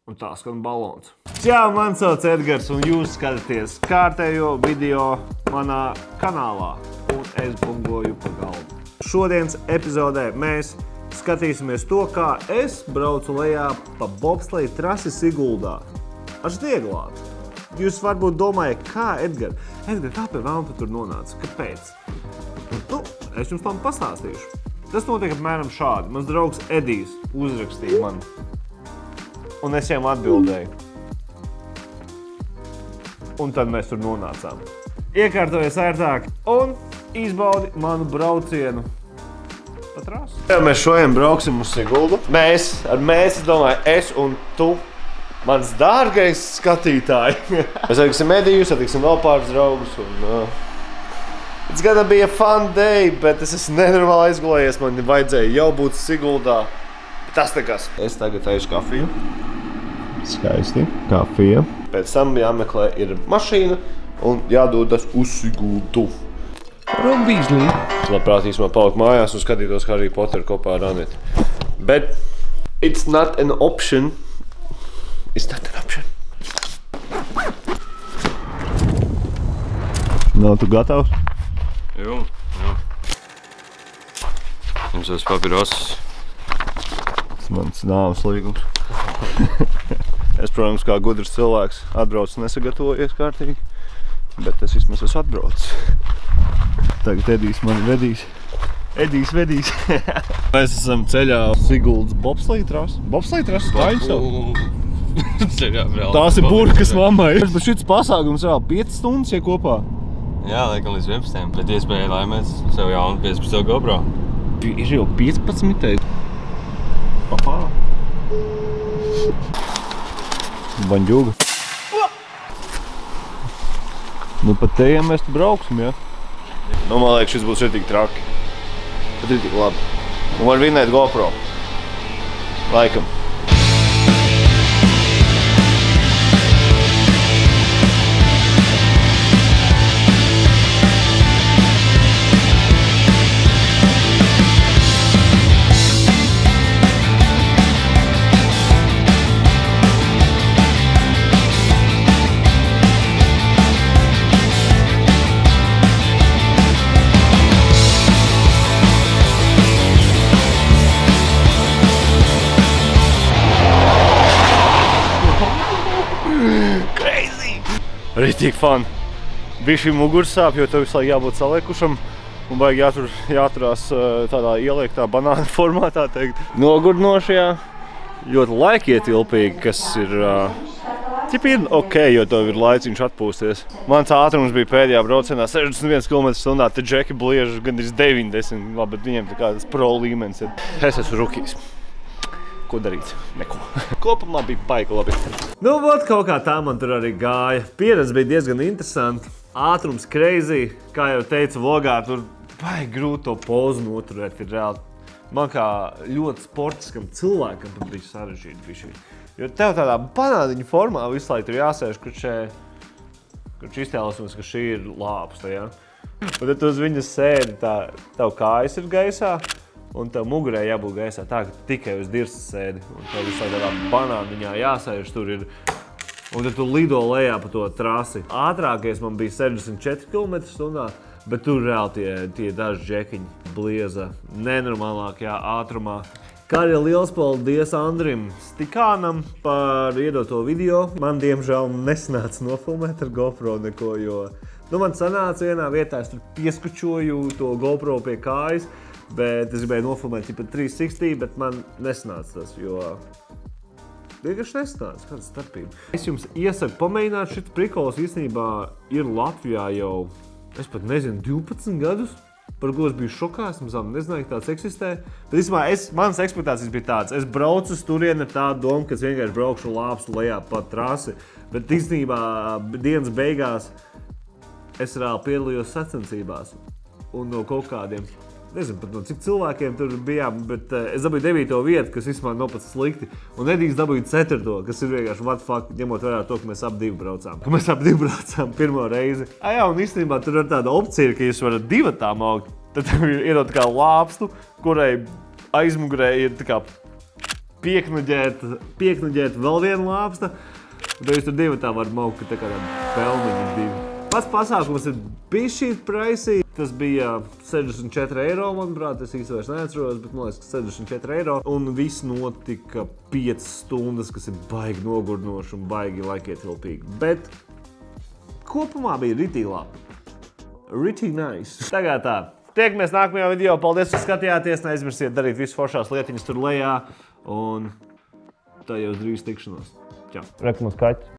Un tā skan balons. Čau, man sauc Edgars, un jūs skatāties kārtējo video manā kanālā. Un es bungoju pa galdu. Šodienas epizodē mēs skatīsimies to, kā es braucu lejā pa bobsleja trasi Siguldā ar snieglātu. Jūs varbūt domājat, kā Edgar, kā pie vēlna tu tur nonāca? Kāpēc? Nu, es jums tam pastāstīšu. Tas notiek apmēram šādi. Mans draugs Edijs uzrakstīja man. Un es viņam atbildēju. Un tad mēs tur nonācām. Iekārtojies ērtāk un izbaudi manu braucienu pa trasi. Ja mēs šodien brauksim uz Siguldu. Mēs, es domāju, es un tu, mans dārgais skatītāji. Mēs satiksim Ediju, satiksim vēl pāris draugus. Un, it's gonna be a fun day, bet es esmu nenormāli aizgulējies. Man vajadzēja jau būt Siguldā. Tas nekas. Es tagad aišu kafiju. Skaisti. Kafija. Pēc tam jāmeklē ir mašīna un jādodas uz Siguldu. Rombīzlī. Labprāt īsumā palikt mājās un skatītos Harry Potter kopā ar Aneti. Bet it's not an option. It's not an option. Nav tu gatavs? Jā. Jums tas papirosas. Tas mans nāves līgums. Es, protams, kā gudrs cilvēks atbraucu nesagatavojies kārtīgi, bet es vismaz esmu atbraucis. Tagad Edijs mani vedīs. Edijs vedīs. Mēs esam ceļā Siguldas bobsleja trasi. Bobsleja trasi? Tā viņa savu? Ceļā vēl. Tās ir burkas mammai. Bet šits pasākums vēl 5 stundas, ja kopā? Jā, laikam līdz 11. Bet iespēja laimēt sev jaunu 15. GoPro. Ir jau 15. Aha. Baņģuga. Nu, pat te, ja mēs tu brauksim, ja? Nu, man liekas, šis būs ritīgi traki. Bet ritīgi labi. Un var vinēt GoPro. Laikam. Ritīgi fun. Bija šī mugursāp, jo tev visu laiku jābūt saliekušam un baigi jāturās tādā ieliektā banāna formātā, teikt. Nogurdinošajā, ļoti laikietilpīgi, kas ir ir ok, jo tev ir laiciņš atpūsties. Mans ātrums bija pēdējā braucienā 61 km/h, te džeki bliež gandrīz 90, labi, bet viņiem tā kā tas pro līmenis ir. Es esmu rukijs. Ko darīt? Neko. Kopumā bija baigi labi. Nu, vot kaut kā tā man tur arī gāja. Pieredze bija diezgan interesanti. Ātrums crazy. Kā jau teicu vlogā, tur baigi grūti to pozu noturēt. Ir reāli. Man kā ļoti sportiskam cilvēkam tur bija sarežģīti. Jo tev tādā banāniņa formā visu laiku tur jāsēž, kurš iztēlosimies, ka šī ir lāpsta, ja? Un tad tu uz viņas sēdi, tev kājas ir gaisā. Un tev mugurē jābūt gaisā tā, ka tikai uz dirsas sēdi. Un tev visu tādā banāniņā jāsēž tur ir. Un tad tu lido lejā pa to trasi. Ātrākais man bija 64 km/h, bet tur reāli tie daži džekiņi blieza nenormālākajā ātrumā. Kā arī liels paldies Andrim Stikānam par iedoto video. Man, diemžēl, nesanāca nofilmēt ar GoPro neko, jo man sanāca vienā vietā, es tur pieskučoju to GoPro pie kājas. Bet es gribēju nofilmēt tipa 360, bet man nesanāca tas, jo vienkārši nesanāca, kāda starpība. Es jums iesaku pamēģināt, šis prikols īstenībā ir Latvijā jau, es pat nezinu, 12 gadus, par ko es biju šokā, es nezināju, ka tāds eksistē. Bet īstenībā manas ekspektācijas bija tāds, es braucu uz turieni ar tādu domu, ka es vienkārši braukšu lāpstu lejā pa trasi, bet īstenībā dienas beigās es reāli piedalījos sacensībās un no kaut kādiem. Nezinu pat no cik cilvēkiem tur bijām, bet es dabūju 9. vietu, kas vispār nav pats slikti. Un Edijs dabūja 4. kas ir vienkārši what fuck, ņemot vērā to, ka mēs ap divi braucām pirmo reizi. Jā, un īstenībā tur ir tāda opcija, ka jūs varat divatām augt. Tad tev ir iedot kā lāpstu, kurai aizmugurē ir tā kā pieknuģēt vēl vienu lāpsta. Tad jūs tur divi tā var maukt, ka tā kā pelmeņi divi. Pats pasākums ir bišķīt pricey. Tas bija 64 eiro, manuprāt, es īsti vairs neatceros, bet man liekas, ka 64 eiro. Un viss notika 5 stundas, kas ir baigi nogurdinoši un baigi laikietilpīgi. Bet kopumā bija ritīgi labi. Ritīgi nice. Tagad tā. Tiekamies nākamajā video. Paldies, ka skatījāties. Neaizmirstiet darīt visu foršās lietiņas tur lejā. Un tā jau drīz tikšanos. Čau. Reku mums kaķi.